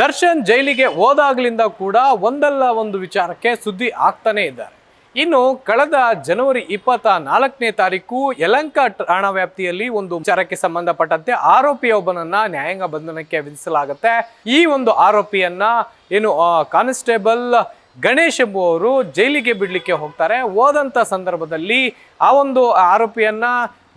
ದರ್ಶನ್ ಜೈಲಿಗೆ ಹೋದಾಗ್ಲಿಂದ ಕೂಡ ಒಂದಲ್ಲ ಒಂದು ವಿಚಾರಕ್ಕೆ ಸುದ್ದಿ ಆಗ್ತಾನೆ ಇದ್ದಾರೆ. ಇನ್ನು ಕಳೆದ ಜನವರಿ 24ನೇ ತಾರೀಕು ಯಲಹಂಕ ಠಾಣಾ ವ್ಯಾಪ್ತಿಯಲ್ಲಿ ಒಂದು ವಿಚಾರಕ್ಕೆ ಸಂಬಂಧಪಟ್ಟಂತೆ ಆರೋಪಿಯೊಬ್ಬನನ್ನ ನ್ಯಾಯಾಂಗ ಬಂಧನಕ್ಕೆ ವಿಧಿಸಲಾಗುತ್ತೆ. ಈ ಒಂದು ಆರೋಪಿಯನ್ನ ಕಾನ್ಸ್ಟೇಬಲ್ ಗಣೇಶ್ ಎಂಬುವವರು ಜೈಲಿಗೆ ಬಿಡ್ಲಿಕ್ಕೆ ಹೋಗ್ತಾರೆ. ಹೋದಂತ ಸಂದರ್ಭದಲ್ಲಿ ಆ ಒಂದು ಆರೋಪಿಯನ್ನ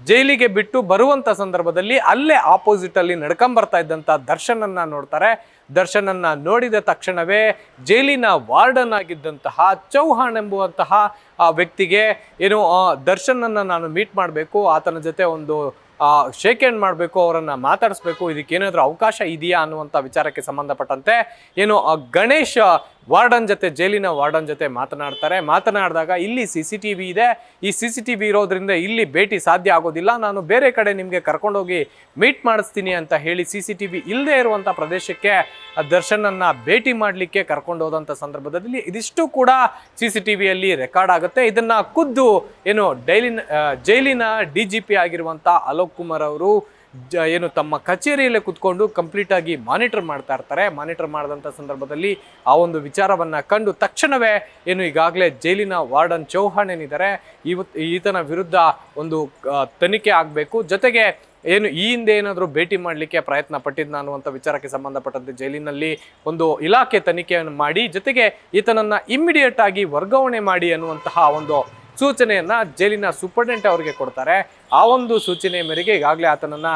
ಜೈಲಿಗೆ ಬಿಟ್ಟು ಬರುವಂತ ಸಂದರ್ಭದಲ್ಲಿ ಅಲ್ಲೇ ಆಪೋಸಿಟ್ ಅಲ್ಲಿ ನಡ್ಕೊಂಬರ್ತಾ ಇದ್ದಂತ ದರ್ಶನನ್ನ ನೋಡ್ತಾರೆ. ದರ್ಶನನ್ನ ನೋಡಿದ ತಕ್ಷಣವೇ ಜೈಲಿನ ವಾರ್ಡನ್ ಆಗಿದ್ದಂತಹ ಚೌಹಾಣ್ ಎಂಬುವಂತಹ ವ್ಯಕ್ತಿಗೆ ದರ್ಶನನ್ನ ನಾನು ಮೀಟ್ ಮಾಡಬೇಕು, ಆತನ ಜೊತೆ ಒಂದು ಶೇಕ್ ಹ್ಯಾಂಡ್ ಮಾಡಬೇಕು, ಅವರನ್ನ ಮಾತಾಡಿಸ್ಬೇಕು, ಇದಕ್ಕೇನಾದ್ರೂ ಅವಕಾಶ ಇದೆಯಾ ಅನ್ನುವಂಥ ವಿಚಾರಕ್ಕೆ ಸಂಬಂಧಪಟ್ಟಂತೆ ಗಣೇಶ್ ಜೈಲಿನ ವಾರ್ಡನ್ ಜೊತೆ ಮಾತನಾಡಿದಾಗ ಇಲ್ಲಿ CCTV ಇದೆ, ಈ CCTV ಇರೋದ್ರಿಂದ ಇಲ್ಲಿ ಭೇಟಿ ಸಾಧ್ಯ ಆಗೋದಿಲ್ಲ, ನಾನು ಬೇರೆ ಕಡೆ ನಿಮಗೆ ಕರ್ಕೊಂಡೋಗಿ ಮೀಟ್ ಮಾಡಿಸ್ತೀನಿ ಅಂತ ಹೇಳಿ CCTV ಇಲ್ಲದೆ ಇರುವಂಥ ಪ್ರದೇಶಕ್ಕೆ ದರ್ಶನನ್ನ ಭೇಟಿ ಮಾಡಲಿಕ್ಕೆ ಕರ್ಕೊಂಡು ಹೋದಂಥ ಸಂದರ್ಭದಲ್ಲಿ ಇದಿಷ್ಟು ಕೂಡ CCTVಯಲ್ಲಿ ರೆಕಾರ್ಡ್ ಆಗುತ್ತೆ. ಇದನ್ನ ಖುದ್ದು ಜೈಲಿನ DGP ಆಗಿರುವಂಥ ಅಲೋಕ್ ಕುಮಾರ್ ಅವರು ತಮ್ಮ ಕಚೇರಿಯಲ್ಲೇ ಕುತ್ಕೊಂಡು ಕಂಪ್ಲೀಟ್ ಆಗಿ ಮಾನಿಟರ್ ಮಾಡ್ತಾ ಇರ್ತಾರೆ. ಮಾನಿಟರ್ ಮಾಡಿದಂಥ ಸಂದರ್ಭದಲ್ಲಿ ಆ ಒಂದು ವಿಚಾರವನ್ನ ಕಂಡು ತಕ್ಷಣವೇ ಈಗಾಗಲೇ ಜೈಲಿನ ವಾರ್ಡನ್ ಚೌಹಾಣ್ ಏನಿದ್ದಾರೆ ಈತನ ವಿರುದ್ಧ ಒಂದು ತನಿಖೆ ಆಗಬೇಕು, ಜೊತೆಗೆ ಈ ಹಿಂದೆ ಏನಾದರೂ ಭೇಟಿ ಮಾಡಲಿಕ್ಕೆ ಪ್ರಯತ್ನ ಪಟ್ಟಿದ್ನ ಅನ್ನುವಂಥ ವಿಚಾರಕ್ಕೆ ಸಂಬಂಧಪಟ್ಟಂತೆ ಜೈಲಿನಲ್ಲಿ ಒಂದು ಇಲಾಖೆ ತನಿಖೆಯನ್ನು ಮಾಡಿ ಜೊತೆಗೆ ಈತನನ್ನ ಇಮ್ಮಿಡಿಯೇಟ್ ಆಗಿ ವರ್ಗಾವಣೆ ಮಾಡಿ ಅನ್ನುವಂತಹ ಒಂದು ಸೂಚನೆಯನ್ನ ಜೈಲಿನ ಸೂಪರ್ಡೆಂಟ್ ಅವರಿಗೆ ಕೊಡ್ತಾರೆ. ಆ ಒಂದು ಸೂಚನೆ ಮೇರೆಗೆ ಈಗಾಗಲೇ ಆತನನ್ನ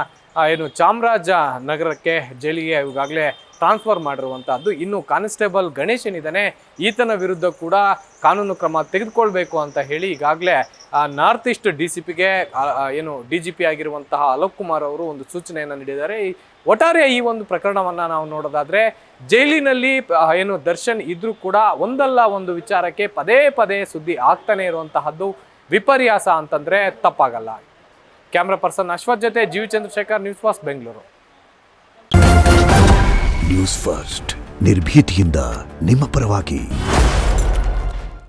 ಚಾಮರಾಜನಗರಕ್ಕೆ ಜೈಲಿಗೆ ಈಗಾಗಲೇ ಟ್ರಾನ್ಸ್ಫರ್ ಮಾಡಿರುವಂತಹದ್ದು. ಇನ್ನು ಕಾನ್ಸ್ಟೇಬಲ್ ಗಣೇಶ್ ಏನಿದ್ದಾನೆ ಈತನ ವಿರುದ್ಧ ಕೂಡ ಕಾನೂನು ಕ್ರಮ ತೆಗೆದುಕೊಳ್ಬೇಕು ಅಂತ ಹೇಳಿ ಈಗಾಗಲೇ ನಾರ್ತ್ ಈಸ್ಟ್ DCPಗೆ DGP ಆಗಿರುವಂತಹ ಅಲೋಕ್ ಕುಮಾರ್ ಅವರು ಒಂದು ಸೂಚನೆಯನ್ನು ನೀಡಿದ್ದಾರೆ. ಒಟ್ಟಾರೆ ಈ ಒಂದು ಪ್ರಕರಣವನ್ನ ನಾವು ನೋಡೋದಾದ್ರೆ ಜೈಲಿನಲ್ಲಿ ದರ್ಶನ್ ಇದ್ರೂ ಕೂಡ ಒಂದಲ್ಲ ಒಂದು ವಿಚಾರಕ್ಕೆ ಪದೇ ಪದೇ ಸುದ್ದಿ ಆಗ್ತಾನೆ ಇರುವಂತಹದ್ದು ವಿಪರ್ಯಾಸ ಅಂತಂದ್ರೆ ತಪ್ಪಾಗಲ್ಲ. ಕ್ಯಾಮ್ರಾ ಪರ್ಸನ್ ಅಶ್ವಥ್ ಜೊತೆ G Chandrashekar, news first Bengaluru. News first ನಿರ್ಭೀತಿಯಿಂದ ನಿಮ್ಮ ಪರವಾಗಿ.